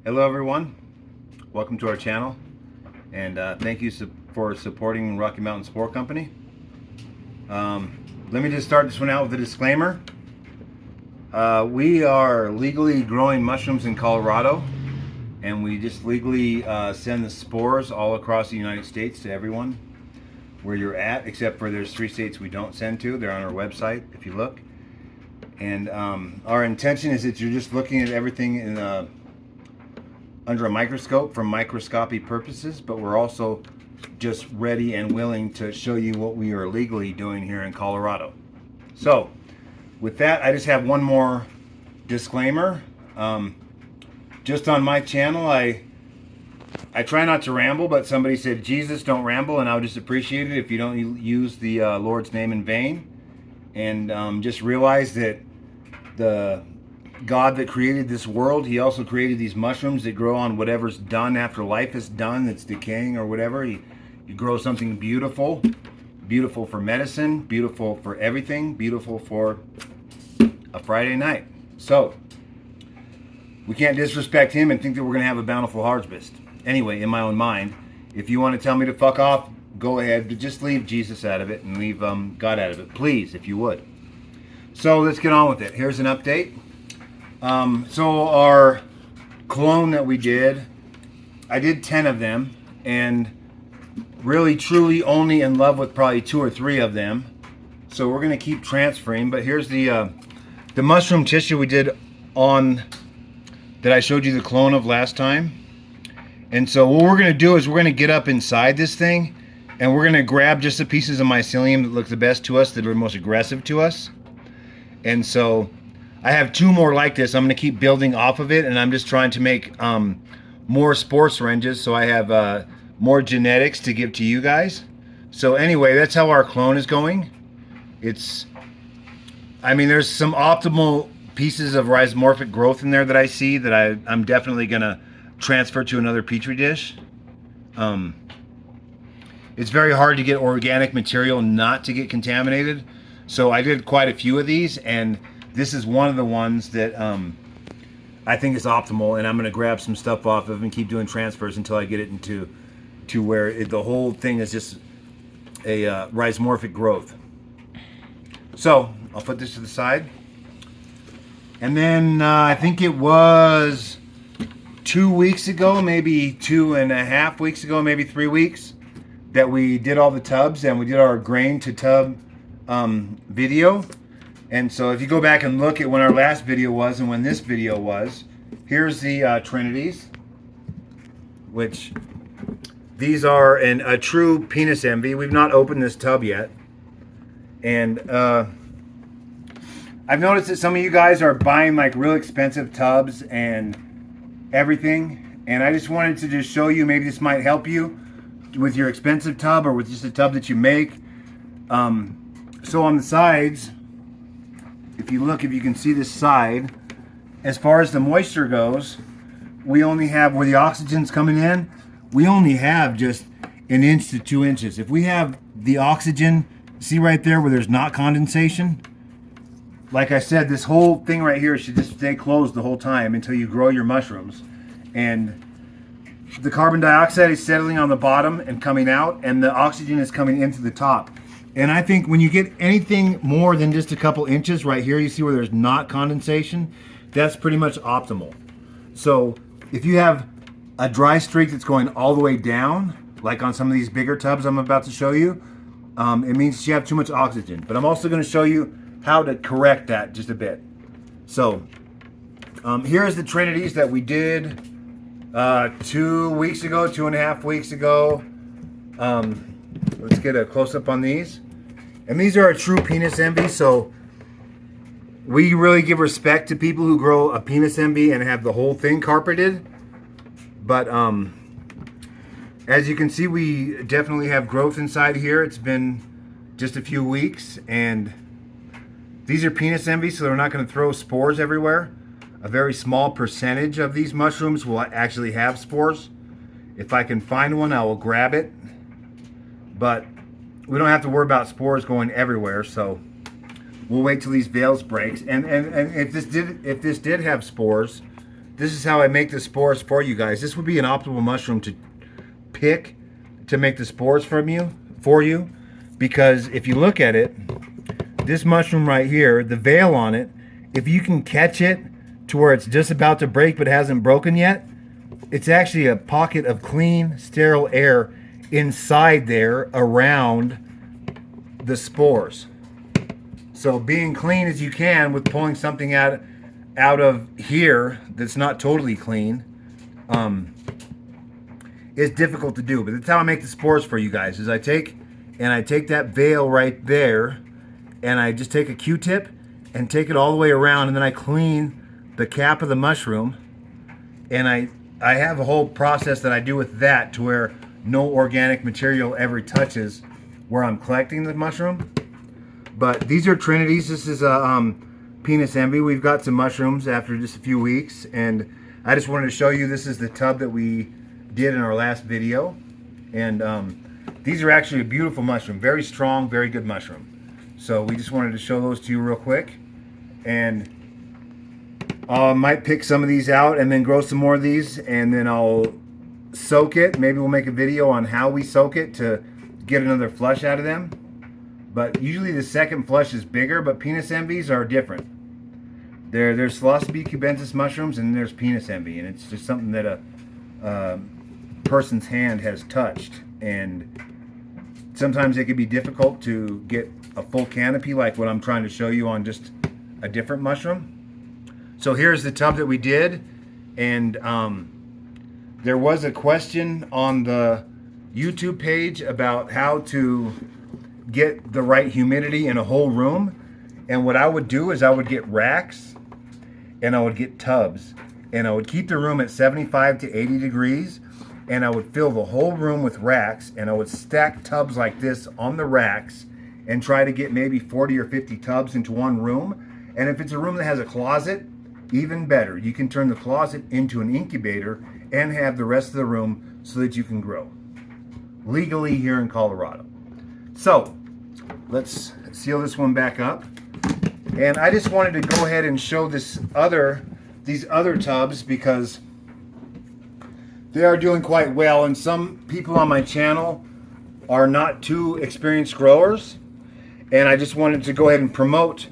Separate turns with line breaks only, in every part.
Hello everyone, welcome to our channel, and thank you for supporting Rocky Mountain Sport Company. Let me just start this one out with a disclaimer. We are legally growing mushrooms in Colorado, and we just legally send the spores all across the United States to everyone where you're at, except for there's 3 states we don't send to. They're on our website if you look. And our intention is that you're just looking at everything in under a microscope for microscopy purposes, but we're also just ready and willing to show you what we are legally doing here in Colorado. So with that, I just have one more disclaimer. Just on my channel, I try not to ramble, but somebody said, Jesus, don't ramble, and I would just appreciate it if you don't use the Lord's name in vain. And just realize that the God that created this world, he also created these mushrooms that grow on whatever's done after life is done, that's decaying or whatever. You grow something beautiful, beautiful for medicine, beautiful for everything, beautiful for a Friday night. So we can't disrespect him and think that we're going to have a bountiful harvest. Anyway, in my own mind, if you want to tell me to fuck off, go ahead, but just leave Jesus out of it and leave God out of it, please, if you would. So let's get on with it. Here's an update. So our clone that we did, I did 10 of them, and really truly only in love with probably 2 or 3 of them. So we're going to keep transferring, but here's the mushroom tissue we did on, that I showed you the clone of last time. And so what we're going to do is we're going to get up inside this thing, and we're going to grab just the pieces of mycelium that look the best to us, that are most aggressive to us. And so I have 2 more like this. I'm going to keep building off of it, and I'm just trying to make more spore syringes so I have more genetics to give to you guys. So anyway, that's how our clone is going. I mean, there's some optimal pieces of rhizomorphic growth in there that I see that I'm definitely going to transfer to another petri dish. It's very hard to get organic material not to get contaminated. So I did quite a few of these, and this is one of the ones that I think is optimal, and I'm going to grab some stuff off of and keep doing transfers until I get it into where the whole thing is just a rhizomorphic growth. So I'll put this to the side. And then I think it was 2 weeks ago, maybe 2.5 weeks ago, maybe 3 weeks, that we did all the tubs, and we did our grain to tub video. And so if you go back and look at when our last video was and when this video was, here's the Trinities, which these are a true penis envy. We've not opened this tub yet. And I've noticed that some of you guys are buying like real expensive tubs and everything. And I just wanted to just show you, maybe this might help you with your expensive tub or with just a tub that you make. So on the sides, if you look, if you can see this side, as far as the moisture goes, we only have, where the oxygen's coming in, we only have just 1 inch to 2 inches. If we have the oxygen, see right there where there's not condensation? Like I said, this whole thing right here should just stay closed the whole time until you grow your mushrooms. And the carbon dioxide is settling on the bottom and coming out, and the oxygen is coming into the top. And I think when you get anything more than just a couple inches right here, you see where there's not condensation, that's pretty much optimal. So if you have a dry streak that's going all the way down, like on some of these bigger tubs I'm about to show you, it means you have too much oxygen. But I'm also going to show you how to correct that just a bit. So here's the Trinities that we did 2 weeks ago, 2.5 weeks ago. Let's get a close-up on these. And these are a true penis envy, so we really give respect to people who grow a penis envy and have the whole thing carpeted. But as you can see, we definitely have growth inside here. It's been just a few weeks, and these are penis envy, so they're not going to throw spores everywhere. A very small percentage of these mushrooms will actually have spores. If I can find one, I will grab it. But we don't have to worry about spores going everywhere, so we'll wait till these veils breaks. And if this did have spores, this is how I make the spores for you guys. This would be an optimal mushroom to pick to make the spores for you, because if you look at it, this mushroom right here, the veil on it, if you can catch it to where it's just about to break but hasn't broken yet, it's actually a pocket of clean, sterile air inside there around the spores. So being clean as you can with pulling something out of here that's not totally clean is difficult to do. But that's how I make the spores for you guys, is I take that veil right there and I just take a Q-tip and take it all the way around, and then I clean the cap of the mushroom, and I have a whole process that I do with that to where no organic material ever touches where I'm collecting the mushroom. But these are Trinities. This is a Penis Envy. We've got some mushrooms after just a few weeks, and I just wanted to show you, this is the tub that we did in our last video. And these are actually a beautiful mushroom, very strong, very good mushroom. So we just wanted to show those to you real quick. And I might pick some of these out and then grow some more of these, and then I'll soak it. Maybe we'll make a video on how we soak it to get another flush out of them. But usually the second flush is bigger, but Penis Envies are different. There's Psilocybe cubensis mushrooms, and there's Penis Envy, and it's just something that a person's hand has touched. And sometimes it can be difficult to get a full canopy like what I'm trying to show you on just a different mushroom. So here's the tub that we did, and there was a question on the YouTube page about how to get the right humidity in a whole room. And what I would do is I would get racks and I would get tubs, and I would keep the room at 75 to 80 degrees, and I would fill the whole room with racks, and I would stack tubs like this on the racks and try to get maybe 40 or 50 tubs into one room. And if it's a room that has a closet, even better. You can turn the closet into an incubator and have the rest of the room so that you can grow legally here in Colorado. So let's seal this one back up. And I just wanted to go ahead and show these other tubs because they are doing quite well, and some people on my channel are not too experienced growers, and I just wanted to go ahead and promote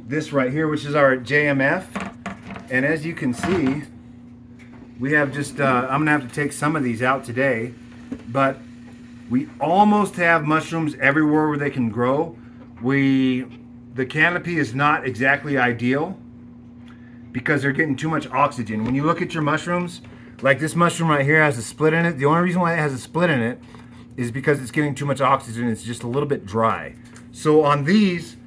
this right here, which is our JMF. And as you can see, we have just I'm gonna have to take some of these out today, but we almost have mushrooms everywhere where they can grow. The canopy is not exactly ideal because they're getting too much oxygen. When you look at your mushrooms, like this mushroom right here has a split in it. The only reason why it has a split in it is because it's getting too much oxygen. It's just a little bit dry. So on these,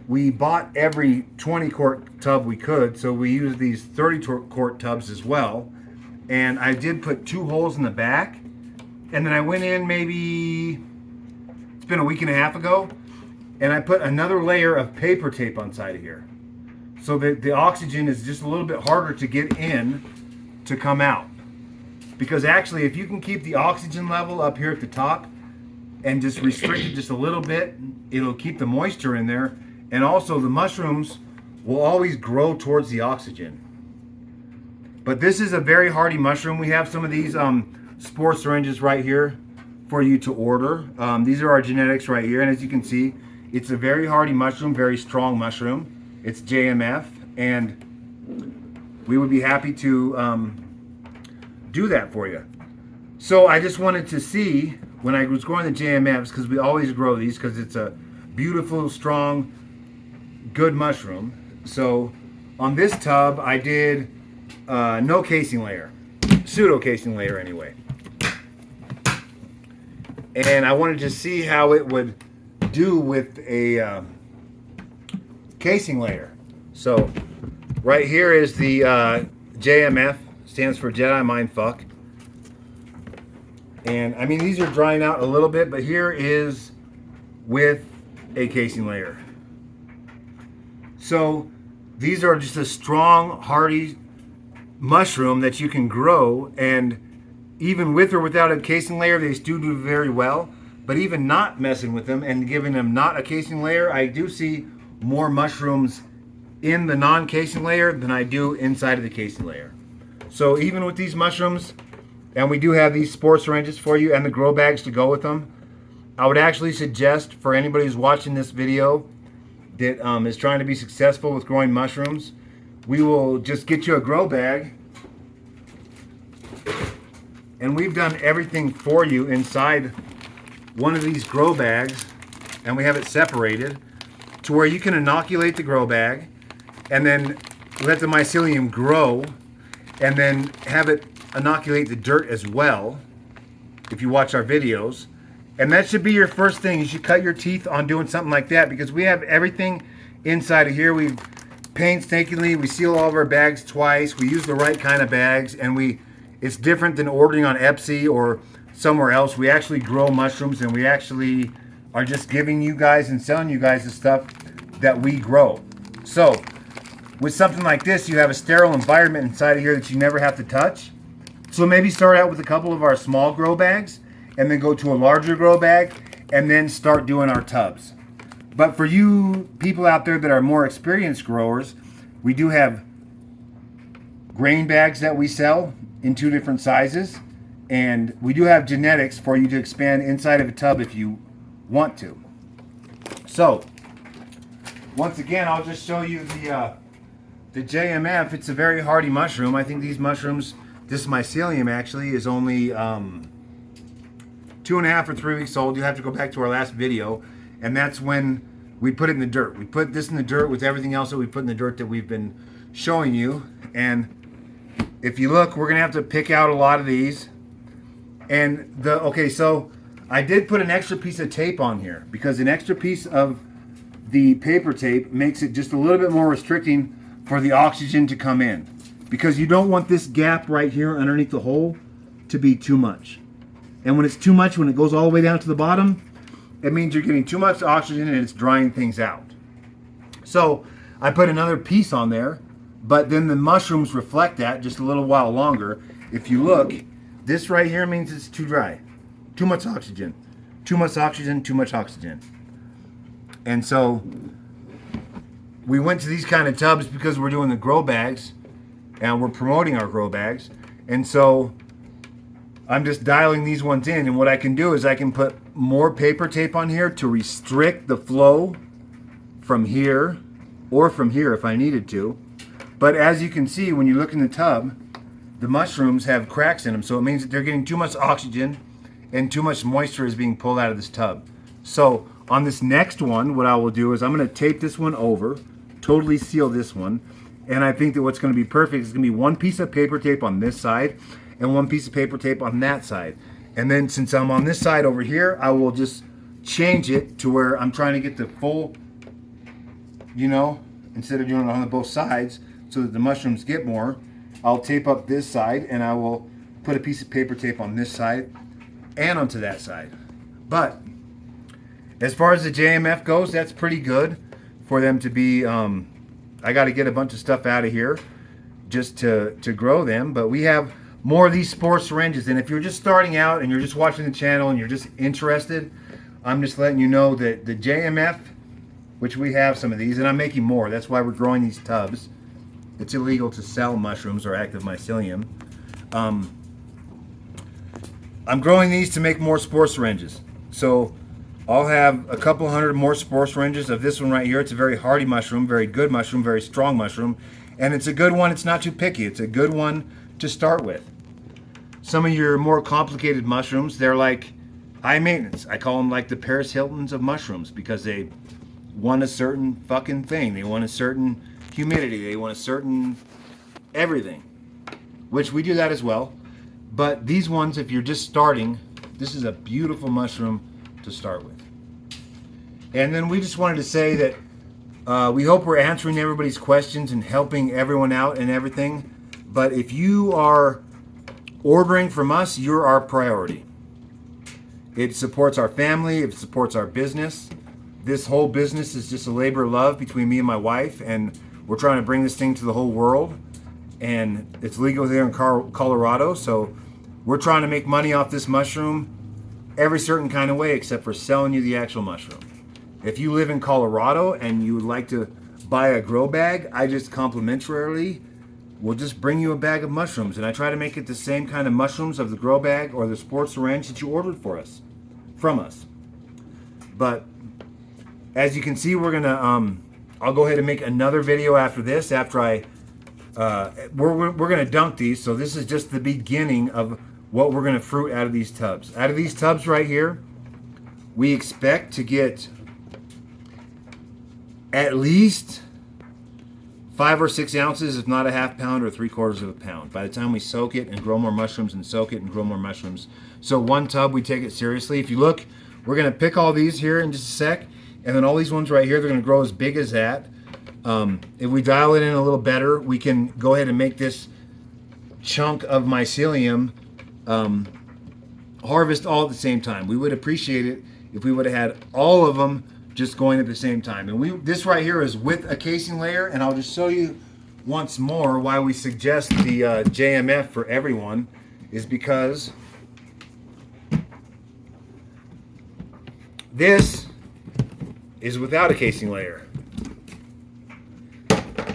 we bought every 20 quart tub we could, so we used these 30 quart tubs as well. And I did put 2 holes in the back, and then I went in maybe, it's been a week and a half ago, and I put another layer of paper tape on side of here, so that the oxygen is just a little bit harder to get in to come out. Because actually, if you can keep the oxygen level up here at the top and just restrict it just a little bit, it'll keep the moisture in there. And also the mushrooms will always grow towards the oxygen. But this is a very hardy mushroom. We have some of these spore syringes right here for you to order. These are our genetics right here. And as you can see, it's a very hardy mushroom, very strong mushroom. It's JMF, and we would be happy to do that for you. So I just wanted to see, when I was growing the JMFs, because we always grow these because it's a beautiful, strong, good mushroom. So on this tub I did no casing layer, pseudo casing layer anyway, and I wanted to see how it would do with a casing layer. So right here is the JMF, stands for Jedi Mindfuck, and I mean these are drying out a little bit, but here is with a casing layer. So these are just a strong, hardy mushroom that you can grow, and even with or without a casing layer, they do very well. But even not messing with them and giving them not a casing layer, I do see more mushrooms in the non-casing layer than I do inside of the casing layer. So even with these mushrooms, and we do have these sports syringes for you and the grow bags to go with them, I would actually suggest for anybody who's watching this video that is trying to be successful with growing mushrooms, we will just get you a grow bag, and we've done everything for you inside one of these grow bags, and we have it separated to where you can inoculate the grow bag and then let the mycelium grow and then have it inoculate the dirt as well if you watch our videos. And that should be your first thing. You should cut your teeth on doing something like that, because we have everything inside of here. We painstakingly, we seal all of our bags twice. We use the right kind of bags, and it's different than ordering on Etsy or somewhere else. We actually grow mushrooms, and we actually are just giving you guys and selling you guys the stuff that we grow. So with something like this, you have a sterile environment inside of here that you never have to touch. So maybe start out with a couple of our small grow bags and then go to a larger grow bag and then start doing our tubs. But for you people out there that are more experienced growers, we do have grain bags that we sell in 2 different sizes, and we do have genetics for you to expand inside of a tub if you want to. So once again, I'll just show you the JMF. It's a very hardy mushroom. I think these mushrooms, this mycelium actually, is only 2.5 or 3 weeks old. You have to go back to our last video, and that's when we put it in the dirt. We put this in the dirt with everything else that we put in the dirt that we've been showing you. And if you look, we're gonna have to pick out a lot of these. And okay, so I did put an extra piece of tape on here because an extra piece of the paper tape makes it just a little bit more restricting for the oxygen to come in, because you don't want this gap right here underneath the hole to be too much. And when it's too much, when it goes all the way down to the bottom, it means you're getting too much oxygen and it's drying things out. So I put another piece on there, but then the mushrooms reflect that just a little while longer. If you look, this right here means it's too dry. Too much oxygen. Too much oxygen, too much oxygen. And so we went to these kind of tubs because we're doing the grow bags and we're promoting our grow bags. And so I'm just dialing these ones in, and what I can do is I can put more paper tape on here to restrict the flow from here or from here if I needed to. But as you can see, when you look in the tub, the mushrooms have cracks in them, so it means that they're getting too much oxygen and too much moisture is being pulled out of this tub. So on this next one, what I will do is I'm going to tape this one over, totally seal this one, and I think that what's going to be perfect is going to be one piece of paper tape on this side and one piece of paper tape on that side. And then since I'm on this side over here, I will just change it to where I'm trying to get the full, instead of doing it on both sides so that the mushrooms get more, I'll tape up this side and I will put a piece of paper tape on this side and onto that side. But as far as the JMF goes, that's pretty good for them to be, I got to get a bunch of stuff out of here just to grow them. But we have more of these sports syringes, and if you're just starting out and you're just watching the channel and you're just interested, I'm just letting you know that the JMF, which we have some of these, and I'm making more, that's why we're growing these tubs. It's illegal to sell mushrooms or active mycelium. I'm growing these to make more sports syringes. So I'll have a couple hundred more sports syringes of this one right here. It's a very hardy mushroom, very good mushroom, very strong mushroom, and it's a good one. It's not too picky. It's a good one to start with. Some of your more complicated mushrooms, they're like high maintenance. I call them like the Paris Hiltons of mushrooms because they want a certain fucking thing. They want a certain humidity. They want a certain everything, which we do that as well. But these ones, if you're just starting, this is a beautiful mushroom to start with. And then we just wanted to say that we hope we're answering everybody's questions and helping everyone out and everything. But if you are ordering from us, you're our priority. It supports our family. It supports our business. This whole business is just a labor of love between me and my wife, and we're trying to bring this thing to the whole world. And it's legal here in Colorado, so we're trying to make money off this mushroom every certain kind of way except for selling you the actual mushroom. If you live in Colorado and you would like to buy a grow bag, I just complimentarily will just bring you a bag of mushrooms, and I try to make it the same kind of mushrooms of the grow bag or the sports syringe that you ordered from us. But as you can see, we're gonna I'll go ahead and make another video after this. After we're gonna dunk these, so this is just the beginning of what we're gonna fruit out of these tubs. Out of these tubs right here, we expect to get at least 5 or 6 ounces, if not a half pound or 3/4 of a pound, by the time we soak it and grow more mushrooms and soak it and grow more mushrooms. So one tub, we take it seriously. If you look, we're gonna pick all these here in just a sec, and then all these ones right here, they're gonna grow as big as that. If we dial it in a little better, we can go ahead and make this chunk of mycelium harvest all at the same time. We would appreciate it if we would have had all of them just going at the same time. And this right here is with a casing layer, and I'll just show you once more why we suggest the JMF for everyone, is because this is without a casing layer.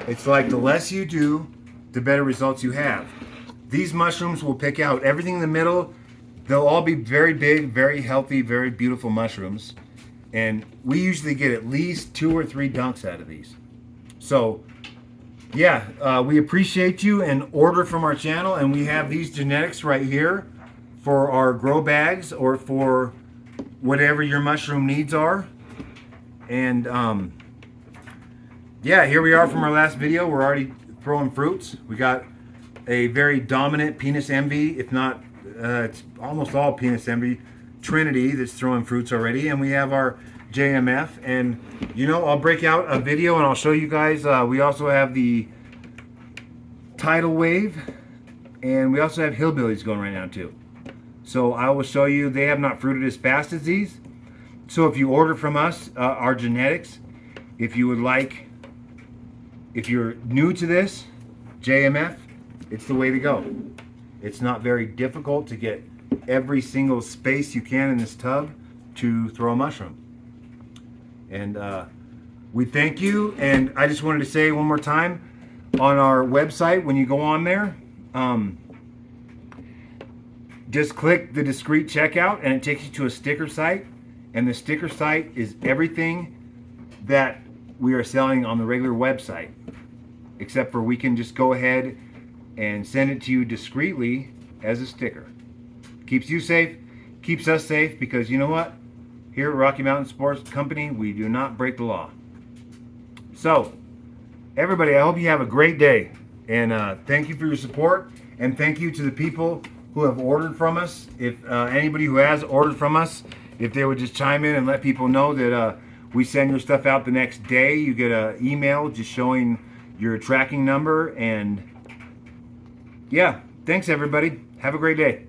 It's like the less you do, the better results you have. These mushrooms will pick out everything in the middle. They'll all be very big, very healthy, very beautiful mushrooms. And we usually get at least 2 or 3 dunks out of these. So, yeah, we appreciate you, and order from our channel. And we have these genetics right here for our grow bags or for whatever your mushroom needs are. And yeah, here we are from our last video. We're already throwing fruits. We got a very dominant Penis Envy, if not, it's almost all Penis Envy Trinity that's throwing fruits already. And we have our JMF. And, you know, I'll break out a video and I'll show you guys. We also have the Tidal Wave. And we also have Hillbillies going right now too. So I will show you, they have not fruited as fast as these. So if you order from us, our genetics, if you would like, if you're new to this, JMF, it's the way to go. It's not very difficult to get every single space you can in this tub to throw a mushroom. And we thank you. And I just wanted to say one more time, on our website, when you go on there, just click the discrete checkout and it takes you to a sticker site. And the sticker site is everything that we are selling on the regular website, except for we can just go ahead and send it to you discreetly as a sticker. Keeps you safe, keeps us safe, because you know what? Here at Rocky Mountain Sports Company, we do not break the law. So, everybody, I hope you have a great day. And thank you for your support. And thank you to the people who have ordered from us. If anybody who has ordered from us, if they would just chime in and let people know that we send your stuff out the next day. You get an email just showing your tracking number. And yeah, thanks everybody. Have a great day.